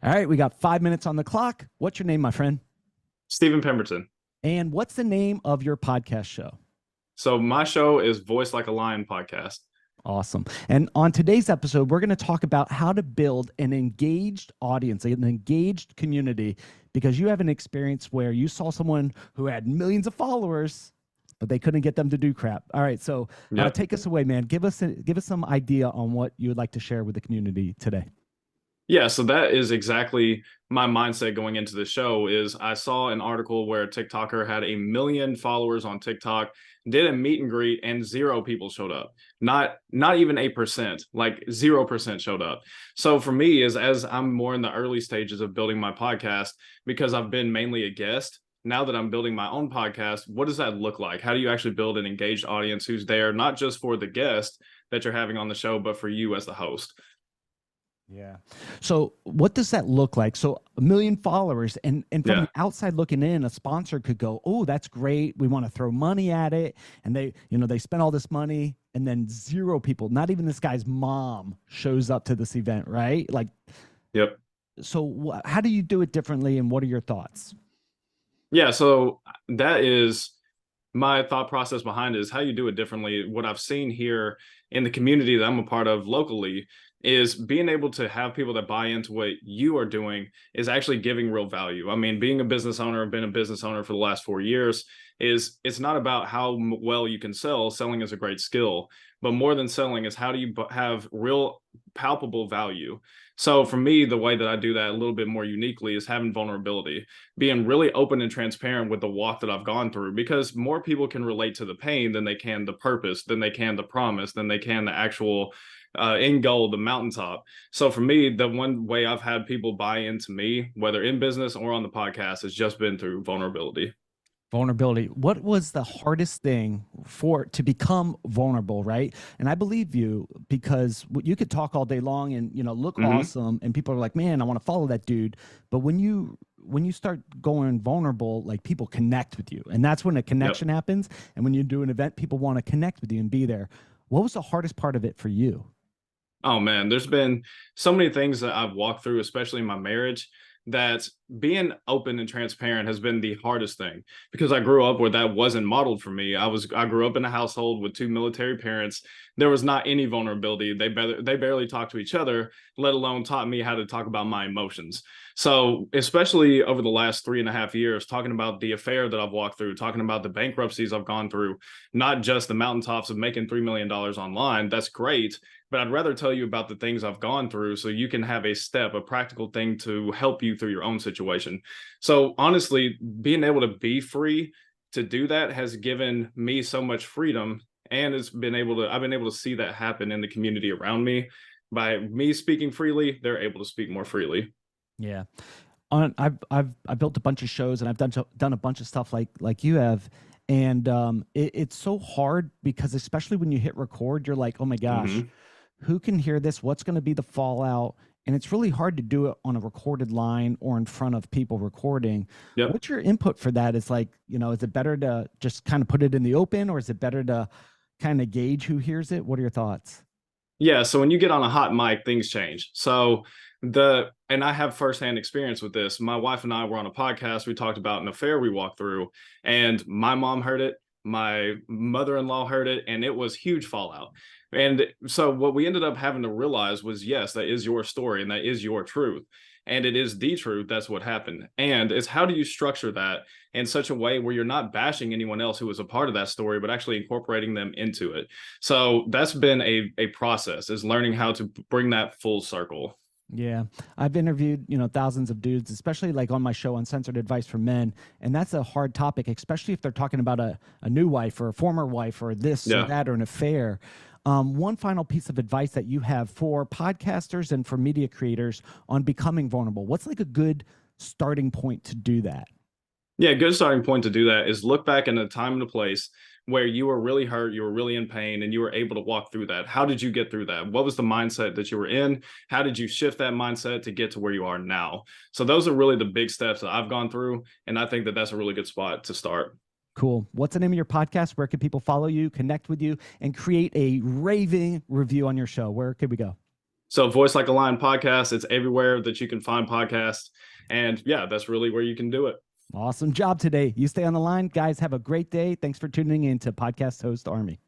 All right, we got 5 minutes on the clock. What's your name, my friend? Steven Pemberton. And what's the name of your podcast show? So my show is Voice Like a Lion podcast. Awesome. And on today's episode, we're going to talk about how to build an engaged audience, an engaged community, because you have an experience where you saw someone who had millions of followers, but they couldn't get them to do crap. All right, so Yep. take us away, man. Give us some idea on what you would like to share with the community today. Yeah, so that is exactly my mindset going into the show. Is I saw an article where a TikToker had 1 million followers on TikTok, did a meet and greet, and 0 people showed up. Not even 8%, like 0% showed up. So for me, is as I'm more in the early stages of building my podcast, because I've been mainly a guest. Now that I'm building my own podcast, what does that look like? How do you actually build an engaged audience who's there, not just for the guest that you're having on the show, but for you as the host? Yeah. So what does that look like? So 1 million followers, and from Yeah. the outside looking in, a sponsor could go, "Oh, that's great. We want to throw money at it." And they spend all this money, and then 0 people, not even this guy's mom, shows up to this event, right? Like, Yep. so how do you do it differently, and what are your thoughts? Yeah, so that is my thought process behind it, is how you do it differently. What I've seen here in the community that I'm a part of locally is being able to have people that buy into what you are doing is actually giving real value. I mean, being a business owner, I've been a business owner for the last 4 years, is it's not about how well you can sell. Selling is a great skill, but more than selling is how do you have real palpable value. So for me, the way that I do that a little bit more uniquely is having vulnerability, being really open and transparent with the walk that I've gone through, because more people can relate to the pain than they can the purpose, than they can the promise, than they can the actual end goal, the mountaintop. So for me, the one way I've had people buy into me, whether in business or on the podcast, has just been through vulnerability. Vulnerability. What was the hardest thing to become vulnerable, right? And I believe you, because you could talk all day long and look Hmm. awesome, and people are like, "Man, I want to follow that dude." But when you start going vulnerable, like, people connect with you, and that's when a Yep. connection happens. And when you do an event, people want to connect with you and be there. What was the hardest part of it for you? Oh man, there's been so many things that I've walked through, especially in my marriage, that being open and transparent has been the hardest thing, because I grew up where that wasn't modeled for me. I grew up in a household with 2 military parents. There was not any vulnerability. They barely talked to each other, let alone taught me how to talk about my emotions. So especially over the last 3.5 years, talking about the affair that I've walked through, talking about the bankruptcies I've gone through, not just the mountaintops of making $3 million online. That's great, but I'd rather tell you about the things I've gone through so you can have a practical thing to help you through your own situation. So honestly, being able to be free to do that has given me so much freedom, and I've been able to see that happen in the community around me. By me speaking freely, they're able to speak more freely. Yeah. I've built a bunch of shows, and I've done a bunch of stuff like you have. And it's so hard, because especially when you hit record, you're like, "Oh my gosh, Hmm. who can hear this? What's going to be the fallout?" And it's really hard to do it on a recorded line or in front of people recording. Yep. What's your input for that? Is like, is it better to just kind of put it in the open, or is it better to kind of gauge who hears it? What are your thoughts? Yeah, so when you get on a hot mic, things change. So and I have firsthand experience with this. My wife and I were on a podcast. We talked about an affair we walked through, and my mom heard it, my mother-in-law heard it, and it was huge fallout. And so what we ended up having to realize was, yes, that is your story and that is your truth. And it is the truth. That's what happened. And it's how do you structure that in such a way where you're not bashing anyone else who was a part of that story, but actually incorporating them into it. So that's been a process, is learning how to bring that full circle. Yeah, I've interviewed, thousands of dudes, especially like on my show, Uncensored Advice for Men. And that's a hard topic, especially if they're talking about a new wife or a former wife or this or Yeah. that or an affair. One final piece of advice that you have for podcasters and for media creators on becoming vulnerable. What's like a good starting point to do that? Yeah, good starting point to do that is look back in a time and a place where you were really hurt, you were really in pain, and you were able to walk through that. How did you get through that? What was the mindset that you were in? How did you shift that mindset to get to where you are now? So those are really the big steps that I've gone through, and I think that that's a really good spot to start. Cool. What's the name of your podcast? Where can people follow you, connect with you, and create a raving review on your show? Where could we go? So Voice Like a Lion podcast, it's everywhere that you can find podcasts. And yeah, that's really where you can do it. Awesome job today. You stay on the line. Guys, have a great day. Thanks for tuning in to Podcast Host Army.